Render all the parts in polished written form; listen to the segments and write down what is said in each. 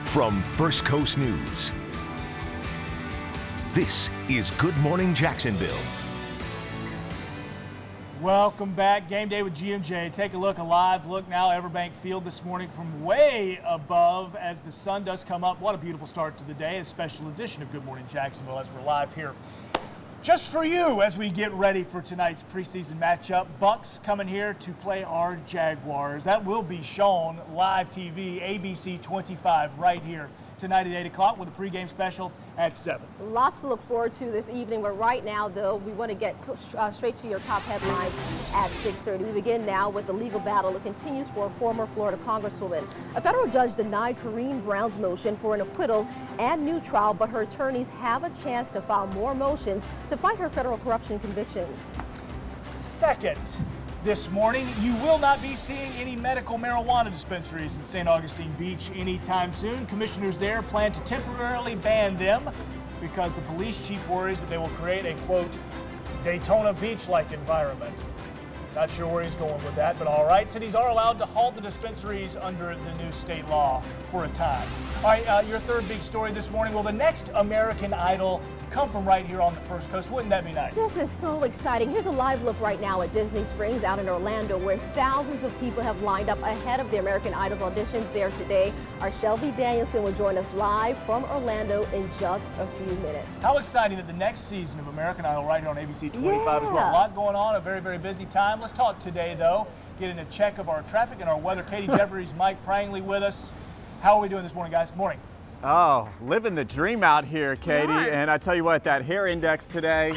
From First Coast News, this is Good Morning Jacksonville. Welcome back. Game day with GMJ. Take a live look now. Everbank Field this morning from way above as the sun does come up. What a beautiful start to the day. A special edition of Good Morning Jacksonville as we're live here just for you as we get ready for tonight's preseason matchup. Bucks coming here to play our Jaguars. That will be shown live TV, ABC 25 right here tonight at 8 o'clock with a pregame special at 7. Lots to look forward to this evening, but right now, though, we want to get straight to your top headlines at 6:30. We begin now with the legal battle that continues for a former Florida Congresswoman. A federal judge denied Corrine Brown's motion for an acquittal and new trial, but her attorneys have a chance to file more motions to fight her federal corruption convictions. Second, this morning, you will not be seeing any medical marijuana dispensaries in St. Augustine Beach anytime soon. Commissioners there plan to temporarily ban them because the police chief worries that they will create a, quote, Daytona Beach-like environment. Not sure where he's going with that, but all right. Cities are allowed to halt the dispensaries under the new state law for a time. All right, your third big story this morning. Will the next American Idol come from right here on the First Coast? Wouldn't that be nice? This is so exciting. Here's a live look right now at Disney Springs out in Orlando, where thousands of people have lined up ahead of the American Idol auditions there today. Our Shelby Danielson will join us live from Orlando in just a few minutes. How exciting that the next season of American Idol right here on ABC 25 as well. A lot going on, a very, very busy time. Let's talk today, though. Getting a check of our traffic and our weather. Katie Jeffries, Mike Prangley with us. How are we doing this morning, guys? Good morning. Oh, living the dream out here, Katie. And I tell you what, that hair index today,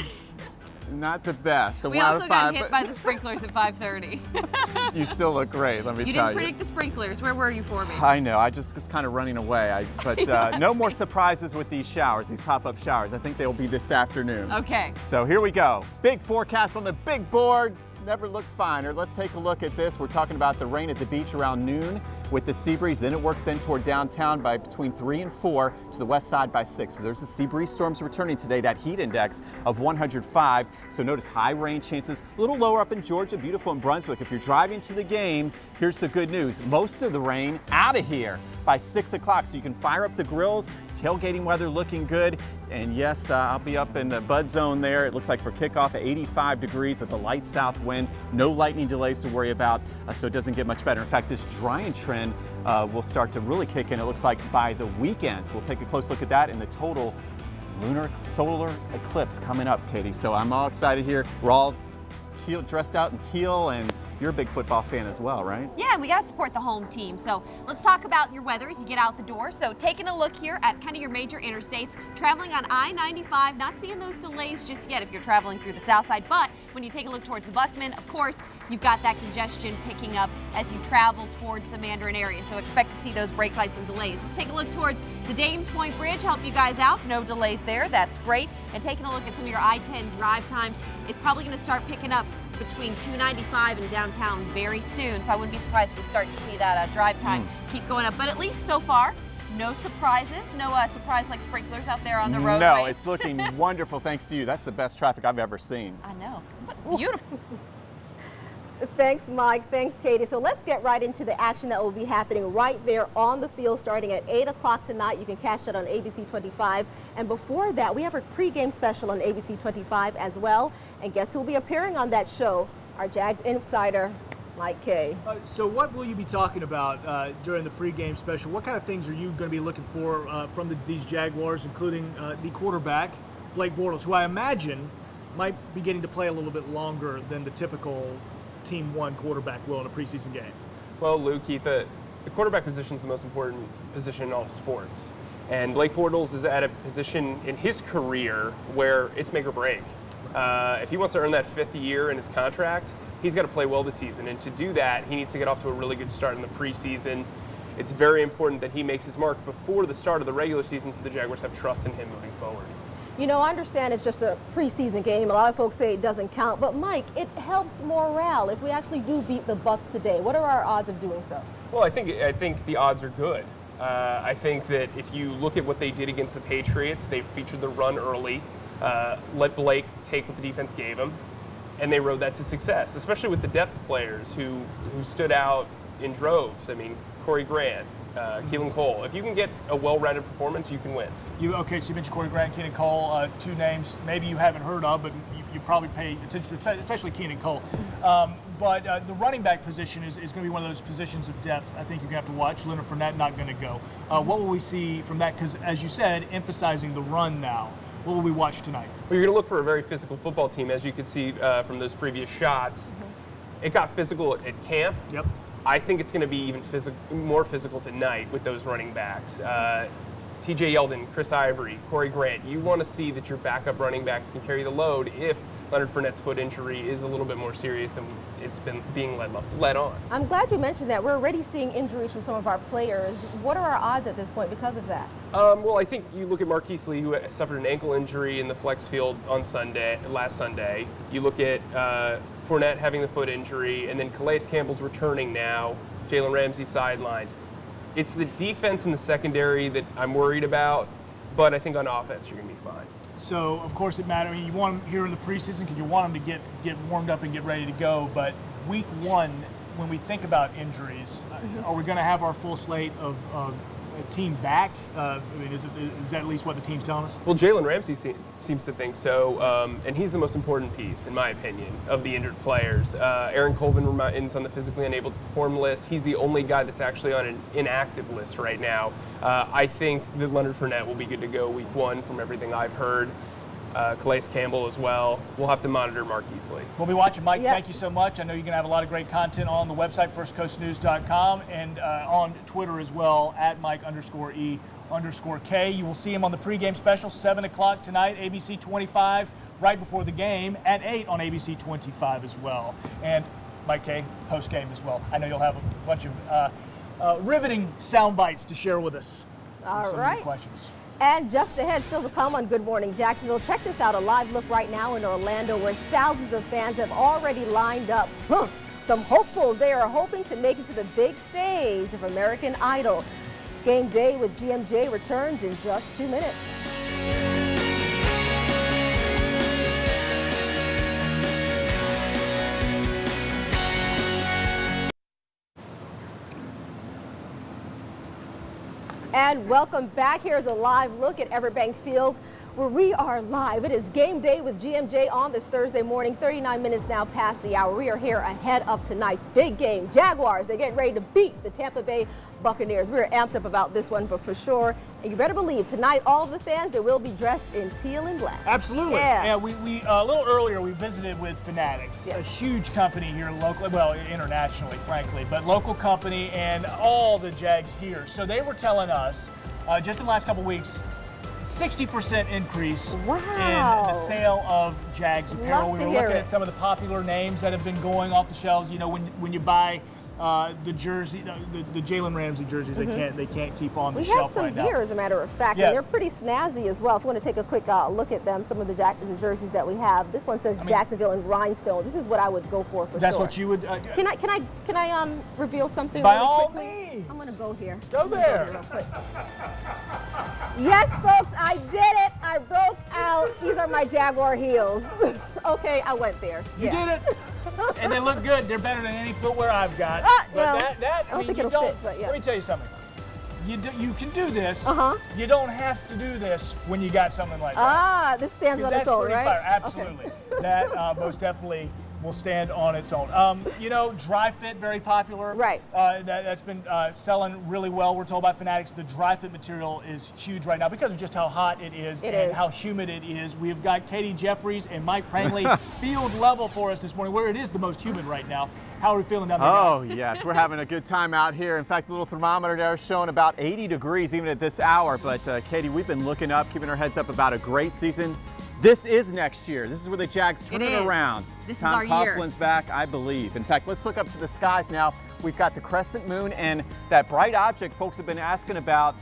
not the best. We also got hit by the sprinklers at 5:30. You still look great, let me tell you. You didn't predict the sprinklers. Where were you for me? I know. I just was kind of running away. But no more surprises with these showers, these pop-up showers. I think they will be this afternoon. Okay. So here we go. Big forecast on the big board. Never looked finer. Let's take a look at this. We're talking about the rain at the beach around noon with the sea breeze. Then it works in toward downtown by between 3 and 4, to the west side by 6. So there's the sea breeze storms returning today. That heat index of 105. So notice high rain chances. A little lower up in Georgia, beautiful in Brunswick. If you're driving to the game, here's the good news. Most of the rain out of here by 6 o'clock. So you can fire up the grills. Tailgating weather looking good. And yes, I'll be up in the bud zone there. It looks like for kickoff at 85 degrees with a light south wind. No lightning delays to worry about, so it doesn't get much better. In fact, this drying trend will start to really kick in, it looks like, by the weekend. So we'll take a close look at that and the total lunar solar eclipse coming up, Katie. So I'm all excited here. We're all dressed out in teal, and you're a big football fan as well, right? Yeah, we got to support the home team. So let's talk about your weather as you get out the door. So taking a look here at kind of your major interstates, traveling on I-95, not seeing those delays just yet if you're traveling through the south side. But when you take a look towards the Buckman, of course, you've got that congestion picking up as you travel towards the Mandarin area. So expect to see those brake lights and delays. Let's take a look towards the Dames Point Bridge, help you guys out. No delays there. That's great. And taking a look at some of your I-10 drive times, it's probably going to start picking up between 295 and downtown very soon. So I wouldn't be surprised if we start to see that drive time keep going up. But at least so far, no surprises. No surprise like sprinklers out there on the road. No, it's looking wonderful thanks to you. That's the best traffic I've ever seen. I know. Beautiful. Thanks, Mike. Thanks, Katie. So let's get right into the action that will be happening right there on the field starting at 8 o'clock tonight. You can catch that on ABC 25. And before that, we have a pregame special on ABC 25 as well. And guess who will be appearing on that show? Our Jags insider, Mike Kay. So what will you be talking about during the pregame special? What kind of things are you going to be looking for from these Jaguars, including the quarterback, Blake Bortles, who I imagine might be getting to play a little bit longer than the typical Team 1 quarterback will in a preseason game? Well, Lou, Keith, the quarterback position is the most important position in all sports. And Blake Bortles is at a position in his career where it's make or break. If he wants to earn that 5th year in his contract, he's got to play well this season. And to do that, he needs to get off to a really good start in the preseason. It's very important that he makes his mark before the start of the regular season so the Jaguars have trust in him moving forward. You know, I understand it's just a preseason game. A lot of folks say it doesn't count. But, Mike, it helps morale if we actually do beat the Bucs today. What are our odds of doing so? Well, I think the odds are good. I think that if you look at what they did against the Patriots, they featured the run early, let Blake take what the defense gave him, and they rode that to success, especially with the depth players who stood out in droves. I mean, Corey Grant, Keelan Cole. If you can get a well-rounded performance, you can win. Okay, so you mentioned Corey Grant, Keenan Cole, two names maybe you haven't heard of, but you probably pay attention to, especially Keenan Cole. But the running back position is going to be one of those positions of depth I think you're going to have to watch. Leonard Fournette not going to go. What will we see from that? Because, as you said, emphasizing the run now. What will we watch tonight? Well, you're going to look for a very physical football team, as you could see from those previous shots. It got physical at camp. Yep. I think it's going to be even more physical tonight with those running backs. TJ Yeldon, Chris Ivory, Corey Grant. You want to see that your backup running backs can carry the load if Leonard Fournette's foot injury is a little bit more serious than it's been being led on. I'm glad you mentioned that. We're already seeing injuries from some of our players. What are our odds at this point because of that? Well, I think you look at Marquise Lee, who suffered an ankle injury in the flex field on last Sunday. You look at Fournette having the foot injury, and then Calais Campbell's returning now. Jalen Ramsey sidelined. It's the defense in the secondary that I'm worried about, but I think on offense you're going to be fine. So, of course, it matters. I mean, you want them here in the preseason because you want them to get warmed up and get ready to go. But week one, when we think about injuries, are we going to have our full slate of team back? I mean, is that at least what the team's telling us? Well, Jalen Ramsey seems to think so, and he's the most important piece, in my opinion, of the injured players. Aaron Colvin remains on the physically unable to perform list. He's the only guy that's actually on an inactive list right now. I think that Leonard Fournette will be good to go week one from everything I've heard. Calais Campbell as well. We'll have to monitor Marquise Lee. We'll be watching. Mike, Yeah. Thank you so much. I know you're going to have a lot of great content on the website, firstcoastnews.com, and on Twitter as well, at Mike_E_K. You will see him on the pregame special, 7 o'clock tonight, ABC 25, right before the game, at 8 on ABC 25 as well. And Mike K, post-game as well. I know you'll have a bunch of riveting sound bites to share with us. All Some right. Of your questions. And just ahead, still to come on Good Morning Jacksonville. Check this out, a live look right now in Orlando where thousands of fans have already lined up. Some hopefuls, they are hoping to make it to the big stage of American Idol. Game Day with GMJ returns in just 2 minutes. And welcome back. Here's a live look at Everbank Field where we are live. It is game day with GMJ on this Thursday morning, 39 minutes now past the hour. We are here ahead of tonight's big game. Jaguars, they're getting ready to beat the Tampa Bay Buccaneers. We're amped up about this one, but for sure, and you better believe tonight all of the fans, they will be dressed in teal and black. Absolutely. Yeah. We a little earlier we visited with Fanatics, Yeah. a huge company here locally, well, internationally, frankly, but local company and all the Jags gear. So they were telling us just in the last couple weeks, 60% increase in the sale of Jags apparel. Love We to were hear looking it. at some of the popular names that have been going off the shelves. You know, when you buy the jersey, the Jalen Ramsey jerseys, they can't keep on the We shelf have some right now. here, as a matter of fact, Yeah. and they're pretty snazzy as well. If you want to take a quick look at them, some of the jerseys that we have. This one says Jacksonville in rhinestone. This is what I would go for That's sure. what you would. Can I reveal something? By really all quickly? means. I'm gonna go here. Go there. Real quick. Yes, folks, I did it. I broke out. These are my Jaguar heels. Okay, I went there. You did it, and they look good. They're better than any footwear I've got. Well, But I don't think it'll fit, but yeah. Let me tell you something. You can do this. Uh-huh. You don't have to do this when you got something like that. Ah, this stands 'Cause on that's its own, pretty right? fire. Absolutely. Okay. That most definitely will stand on its own. You know, dry fit, very popular. Right. That's been selling really well. We're told by Fanatics the dry fit material is huge right now because of just how hot it is and how humid it is. We've got Katie Jeffries and Mike Prangley field level for us this morning, where it is the most humid right now. How are we feeling down there, guys? Oh, yes, we're having a good time out here. In fact, the little thermometer there is showing about 80 degrees even at this hour. But Katie, we've been looking up, keeping our heads up about a great season. This is next year. This is where the Jags turn it around. This is Tom our year. Coughlin's back, I believe. In fact, let's look up to the skies now. We've got the crescent moon and that bright object folks have been asking about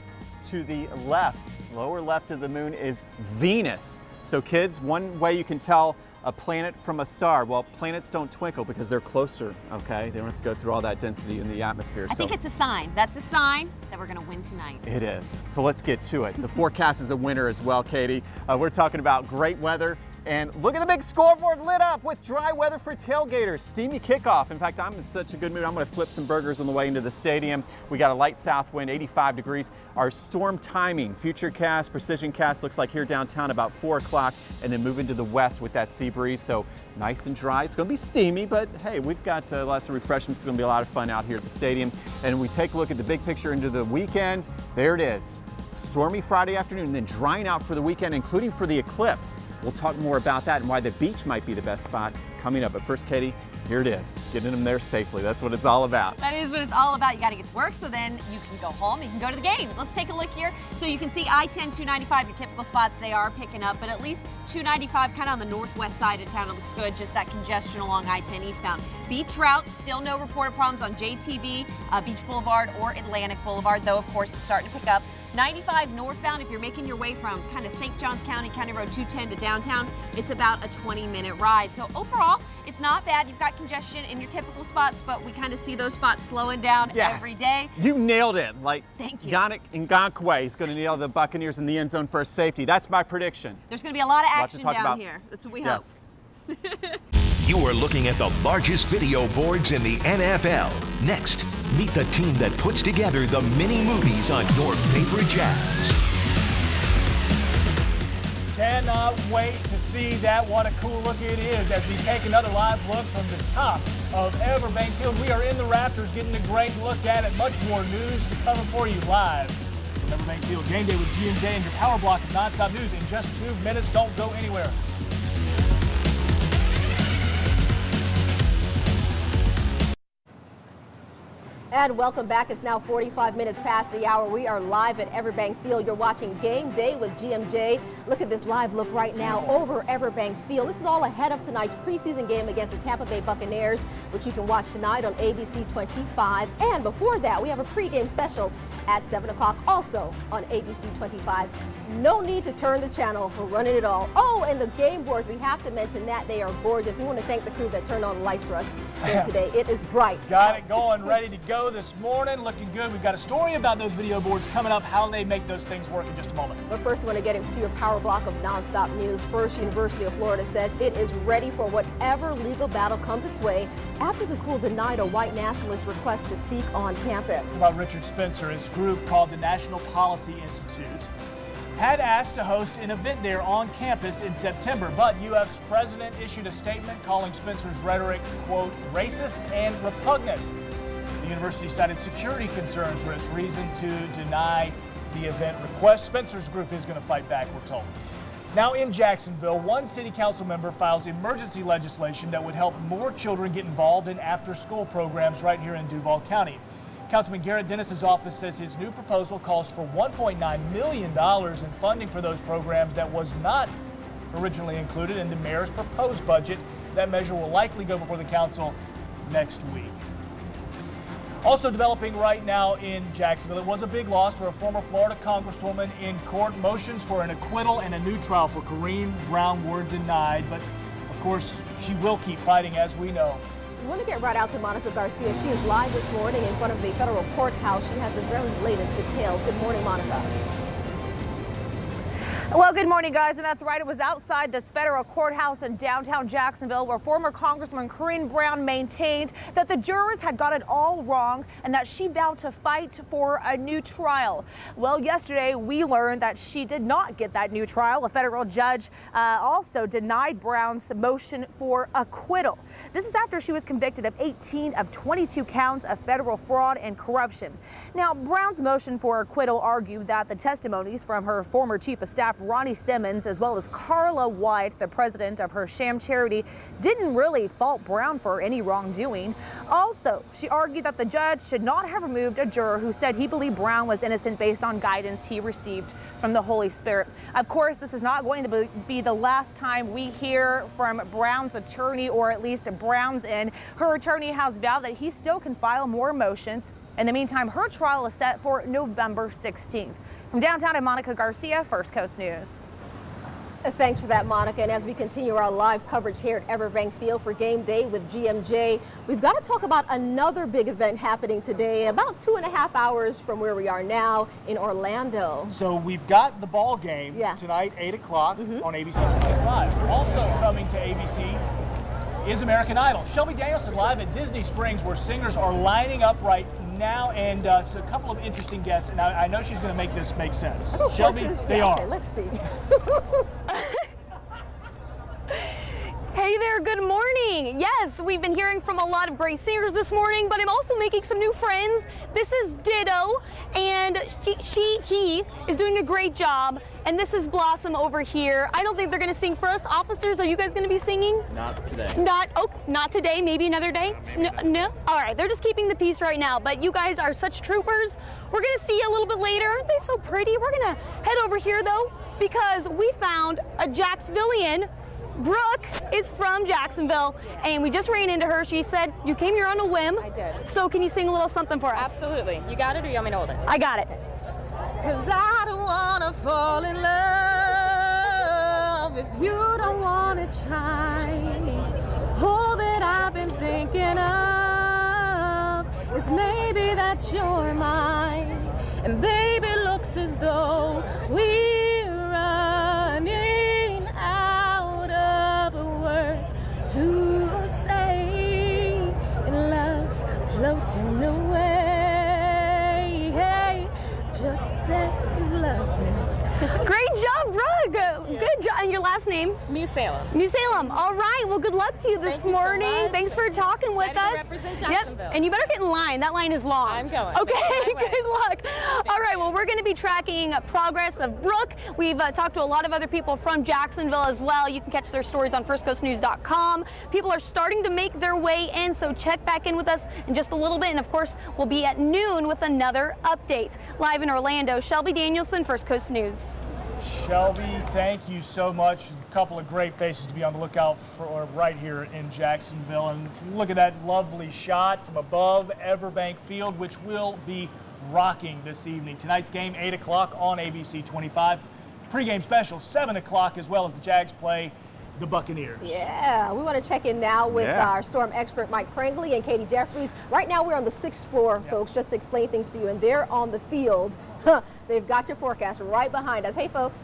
to the left, lower left of the moon is Venus. So kids, one way you can tell a planet from a star, well, planets don't twinkle because they're closer, okay? They don't have to go through all that density in the atmosphere. I think it's a sign. That's a sign that we're going to win tonight. It is. So let's get to it. The forecast is a winner as well, Katie. We're talking about great weather And look at the big scoreboard lit up with dry weather for tailgaters. Steamy kickoff. In fact, I'm in such a good mood. I'm going to flip some burgers on the way into the stadium. We got a light south wind, 85 degrees. Our storm timing, futurecast, precision cast looks like here downtown about 4 o'clock, and then moving to the west with that sea breeze. So nice and dry. It's going to be steamy, but hey, we've got lots of refreshments. It's going to be a lot of fun out here at the stadium. And we take a look at the big picture into the weekend. There it is. Stormy Friday afternoon, then drying out for the weekend, including for the eclipse. We'll talk more about that and why the beach might be the best spot coming up. But first, Katie, here it is. Getting them there safely. That's what it's all about. That is what it's all about. You got to get to work so then you can go home. You can go to the game. Let's take a look here. So you can see I-10, 295, your typical spots, they are picking up, but at least 295 kind of on the northwest side of town. It looks good. Just that congestion along I-10 eastbound. Beach routes, still no reported problems on JTB, Beach Boulevard or Atlantic Boulevard, though, of course, it's starting to pick up. 95 northbound, if you're making your way from kind of St. Johns County, County Road 210 to downtown, it's about a 20-minute ride. So overall, it's not bad. You've got congestion in your typical spots, but we kind of see those spots slowing down every day. You nailed it. Like, thank you. Yannick Ngakoue is going to nail the Buccaneers in the end zone for a safety. That's my prediction. There's going to be a lot of action down here. That's what we hope. You are looking at the largest video boards in the NFL. Next, meet the team that puts together the mini movies on your favorite Jags. Cannot wait to see that. What a cool look it is as we take another live look from the top of Everbank Field. We are in the Raptors getting a great look at it. Much more news coming for you live from Everbank Field. Game day with G&J and your power block of nonstop news in just 2 minutes. Don't go anywhere. And welcome back. It's now 45 minutes past the hour. We are live at Everbank Field. You're watching Game Day with GMJ. Look at this live look right now over Everbank Field. This is all ahead of tonight's preseason game against the Tampa Bay Buccaneers, which you can watch tonight on ABC 25. And before that, we have a pregame special at 7 o'clock also on ABC 25. No need to turn the channel. We're running it all. Oh, and the game boards, we have to mention that. They are gorgeous. We want to thank the crew that turned on the lights for us today. It is bright. Got it going, ready to go this morning. Looking good. We've got a story about those video boards coming up, how they make those things work in just a moment. But first, we want to get into your power block of nonstop news. First, University of Florida says it is ready for whatever legal battle comes its way after the school denied a white nationalist request to speak on campus. About Richard Spencer, his group called the National Policy Institute had asked to host an event there on campus in September, but UF's president issued a statement calling Spencer's rhetoric, quote, racist and repugnant. The university cited security concerns for its reason to deny the event request. Spencer's group is going to fight back, we're told. Now in Jacksonville, one city council member files emergency legislation that would help more children get involved in after-school programs right here in Duval County. Councilman Garrett Dennis's office says his new proposal calls for $1.9 million in funding for those programs that was not originally included in the mayor's proposed budget. That measure will likely go before the council next week. Also developing right now in Jacksonville, it was a big loss for a former Florida congresswoman in court. Motions for an acquittal and a new trial for Corrine Brown were denied, but of course she will keep fighting, as we know. We want to get right out to Monica Garcia. She is live this morning in front of the federal courthouse. She has the very latest details. Good morning, Monica. Well, good morning, guys, and that's right. It was outside this federal courthouse in downtown Jacksonville where former Congresswoman Corrine Brown maintained that the jurors had got it all wrong and that she vowed to fight for a new trial. Well, yesterday we learned that she did not get that new trial. A federal judge also denied Brown's motion for acquittal. This is after she was convicted of 18 of 22 counts of federal fraud and corruption. Now, Brown's motion for acquittal argued that the testimonies from her former chief of staff Ronnie Simmons, as well as Carla White, the president of her sham charity, didn't really fault Brown for any wrongdoing. Also, she argued that the judge should not have removed a juror who said he believed Brown was innocent based on guidance he received from the Holy Spirit. Of course, this is not going to be the last time we hear from Brown's attorney, or at least Brown's end. Her attorney has vowed that he still can file more motions. In the meantime, her trial is set for November 16th. From downtown, I'm Monica Garcia, First Coast News. Thanks for that, Monica. And as we continue our live coverage here at Everbank Field for game day with GMJ, we've got to talk about another big event happening today, about 2.5 hours from where we are now in Orlando. So we've got the ball game tonight, 8 o'clock on ABC 25. Also coming to ABC is American Idol. Shelby Danielson live at Disney Springs, where singers are lining up right now, and so a couple of interesting guests, and I know she's going to make this make sense. Shelby, they are. Okay, let's see. Hey there, good morning. Yes, we've been hearing from a lot of great singers this morning, but I'm also making some new friends. This is Ditto, and he is doing a great job. And this is Blossom over here. I don't think they're gonna sing for us. Officers, are you guys gonna be singing? Not today. Not today, maybe another day? No? All right, they're just keeping the peace right now, but you guys are such troopers. We're gonna see you a little bit later. Aren't they so pretty? We're gonna head over here though, because we found a Jacksonvillian. Brooke is from Jacksonville, and we just ran into her. She said you came here on a whim. I did. So can you sing a little something for us? Absolutely. You got it, or you want me to hold it? I got it. 'Cause I don't wanna fall in love if you don't wanna try. All that I've been thinking of is maybe that you're mine. And baby, looks as though we're running out of words to say, and love's floating away. Hey, just say you love me. Great job, Brooke. Good job. And your last name? Musalem. Musalem. All right. Well, good luck to you this Thank you so morning. much. Thanks for talking with Excited us. to represent Jacksonville. Yep. And you better get in line. That line is long. I'm going. Okay. Making my way. Good luck. All right. Well, we're going to be tracking progress of Brooke. We've talked to a lot of other people from Jacksonville as well. You can catch their stories on firstcoastnews.com. People are starting to make their way in, so check back in with us in just a little bit. And of course, we'll be at noon with another update. Live in Orlando, Shelby Danielson, First Coast News. Shelby, thank you so much. A couple of great faces to be on the lookout for right here in Jacksonville. And look at that lovely shot from above Everbank Field, which will be rocking this evening. Tonight's game, 8 o'clock on ABC 25. Pre-game special, 7 o'clock, as well as the Jags play the Buccaneers. Yeah, we want to check in now with our storm expert Mike Prangley and Katie Jeffries. Right now we're on the 6th floor, folks, just to explain things to you, and they're on the field. They've got your forecast right behind us. Hey, folks.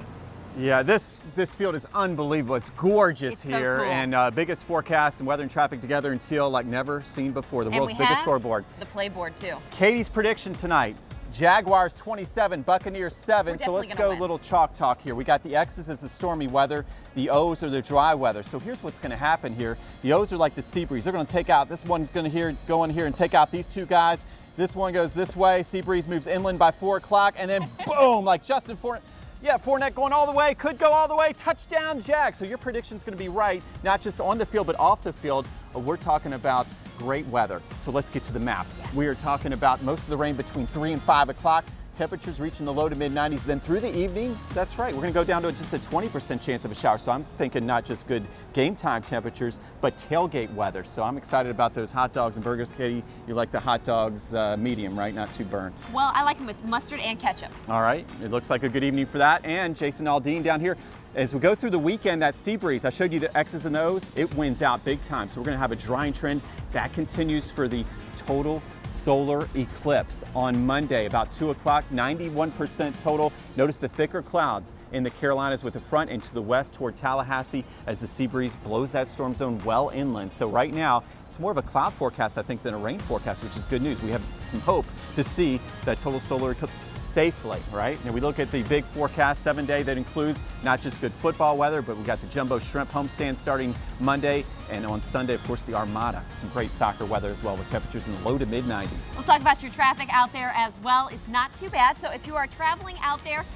Yeah, this field is unbelievable. It's gorgeous here, so cool. and biggest forecast and weather and traffic together until like never seen before. The world's biggest scoreboard. The playboard too. Katie's prediction tonight: Jaguars 27, Buccaneers 7. So let's go a little chalk talk here. We got the X's as the stormy weather, the O's are the dry weather. So here's what's going to happen here. The O's are like the sea breeze. They're going to take out, this one's going to go in here and take out these two guys. This one goes this way. Sea breeze moves inland by 4 o'clock, and then boom, like Justin Fournette. Yeah, Fournette going all the way, could go all the way, touchdown Jags. So your prediction's going to be right, not just on the field, but off the field. We're talking about great weather. So let's get to the maps. We are talking about most of the rain between 3 and 5 o'clock. Temperatures reaching the low to mid 90s. Then through the evening, that's right, we're going to go down to just a 20% chance of a shower. So I'm thinking not just good game time temperatures, but tailgate weather. So I'm excited about those hot dogs and burgers. Katie, you like the hot dogs medium, right? Not too burnt. Well, I like them with mustard and ketchup. All right, it looks like a good evening for that. And Jason Aldean down here. As we go through the weekend, that sea breeze, I showed you the X's and O's, it wins out big time. So we're going to have a drying trend that continues for the total solar eclipse on Monday, about 2 o'clock, 91% total. Notice the thicker clouds in the Carolinas with the front and to the west toward Tallahassee as the sea breeze blows that storm zone well inland. So right now, it's more of a cloud forecast, I think, than a rain forecast, which is good news. We have some hope to see that total solar eclipse safely, right? And we look at the big forecast 7-day that includes not just good football weather, but we got the Jumbo Shrimp homestand starting Monday, and on Sunday, of course, the Armada. Some great soccer weather as well with temperatures in the low to mid 90s. Let's talk about your traffic out there as well. It's not too bad. So if you are traveling out there,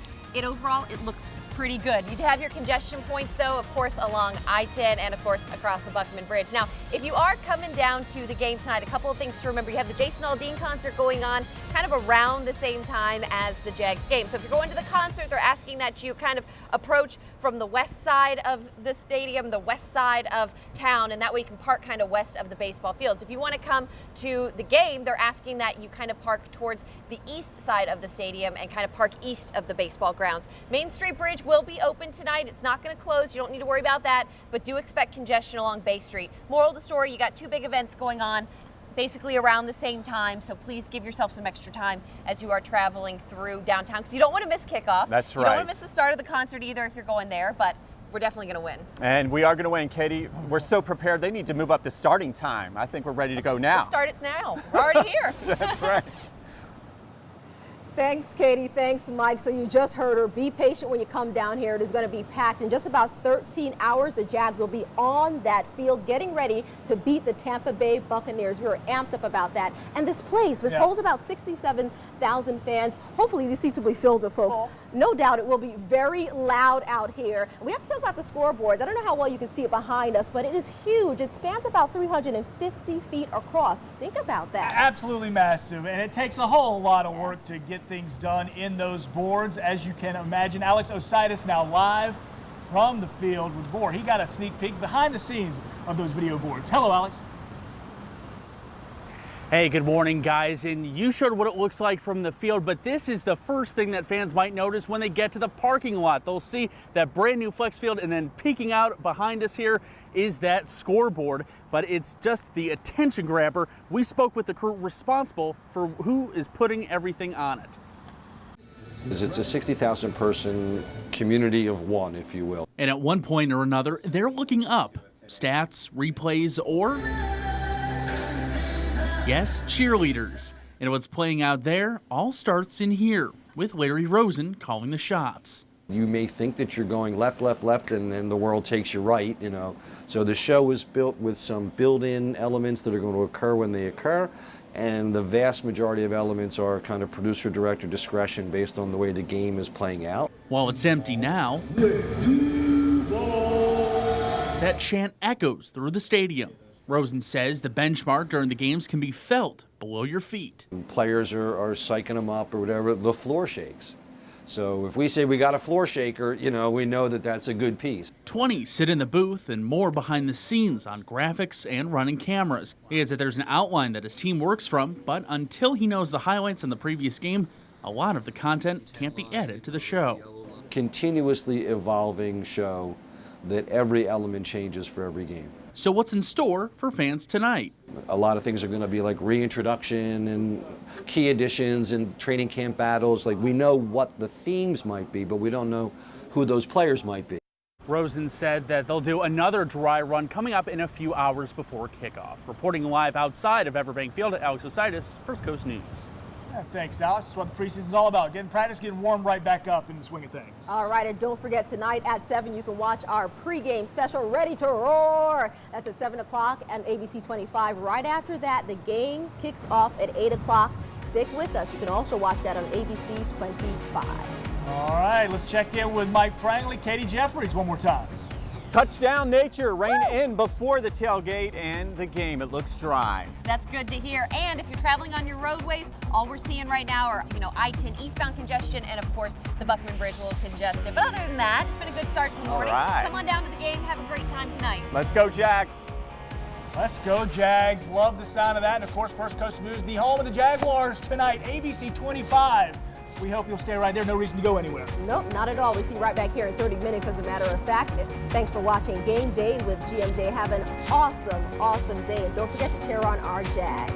overall, it looks pretty good. You do have your congestion points, though, of course, along I-10 and, of course, across the Buckman Bridge. Now, if you are coming down to the game tonight, a couple of things to remember. You have the Jason Aldean concert going on kind of around the same time as the Jags game. So if you're going to the concert, they're asking that you kind of approach from the west side of the stadium, the west side of town, and that way you can park kind of west of the baseball fields. If you want to come to the game, they're asking that you kind of park towards the east side of the stadium and kind of park east of the baseball grounds. Main Street Bridge will be open tonight. It's not going to close. You don't need to worry about that, but do expect congestion along Bay Street. Moral of the story, you got two big events going on basically around the same time, so please give yourself some extra time as you are traveling through downtown, because you don't want to miss kickoff. That's right. You don't want to miss the start of the concert either if you're going there, but we're definitely going to win. And we are going to win, Katie. We're so prepared. They need to move up the starting time. I think we're ready to go now. Let's start it now. We're already here. That's right. Thanks, Katie. Thanks, Mike. So you just heard her. Be patient when you come down here. It is going to be packed. In just about 13 hours, the Jags will be on that field getting ready to beat the Tampa Bay Buccaneers. We were amped up about that. And this place was holds about 67,000 fans. Hopefully these seats will be filled with folks. Cool. No doubt it will be very loud out here. We have to talk about the scoreboards. I don't know how well you can see it behind us, but it is huge. It spans about 350 feet across. Think about that. Absolutely massive, and it takes a whole lot of work to get things done in those boards, as you can imagine. Alex Ositis now live from the field with more. He got a sneak peek behind the scenes of those video boards. Hello, Alex. Hey, good morning, guys. And you showed what it looks like from the field, but this is the first thing that fans might notice when they get to the parking lot. They'll see that brand new flex field, and then peeking out behind us here is that scoreboard, but it's just the attention grabber. We spoke with the crew responsible for who is putting everything on it. It's a 60,000 person community of one, if you will. And at one point or another, they're looking up stats, replays, or yes, cheerleaders. And what's playing out there all starts in here with Larry Rosen calling the shots. You may think that you're going left, left, left, and then the world takes you right, you know. So the show is built with some built-in elements that are going to occur when they occur, and the vast majority of elements are kind of producer-director discretion based on the way the game is playing out. While it's empty now, that chant echoes through the stadium. Rosen says the benchmark during the games can be felt below your feet. Players are psyching them up or whatever, the floor shakes. So if we say we got a floor shaker, you know, we know that that's a good piece. 20 sit in the booth and more behind the scenes on graphics and running cameras. He adds that there's an outline that his team works from, but until he knows the highlights in the previous game, a lot of the content can't be added to the show. Continuously evolving show that every element changes for every game. So what's in store for fans tonight? A lot of things are going to be like reintroduction and key additions and training camp battles. Like, we know what the themes might be, but we don't know who those players might be. Rosen said that they'll do another dry run coming up in a few hours before kickoff. Reporting live outside of Everbank Field, Alex Ositis, First Coast News. Yeah, thanks, Alex. That's what the preseason's all about. Getting practice, getting warm right back up in the swing of things. All right, and don't forget tonight at 7 you can watch our pregame special, Ready to Roar. That's at 7 o'clock and ABC 25. Right after that, the game kicks off at 8 o'clock. Stick with us. You can also watch that on ABC 25. All right, let's check in with Mike Prangley, Katie Jeffries one more time. Touchdown nature, rain in before the tailgate and the game. It looks dry. That's good to hear. And if you're traveling on your roadways, all we're seeing right now are, I-10 eastbound congestion and, of course, the Buckman Bridge a little congested. But other than that, it's been a good start to the morning. Right. Come on down to the game. Have a great time tonight. Let's go, Jags. Let's go, Jags. Love the sound of that. And, of course, First Coast News, the home of the Jaguars tonight, ABC 25. We hope you'll stay right there. No reason to go anywhere. Nope, not at all. We see you right back here in 30 minutes, as a matter of fact. Thanks for watching Game Day with GMJ. Have an awesome, awesome day. And don't forget to cheer on our Jags.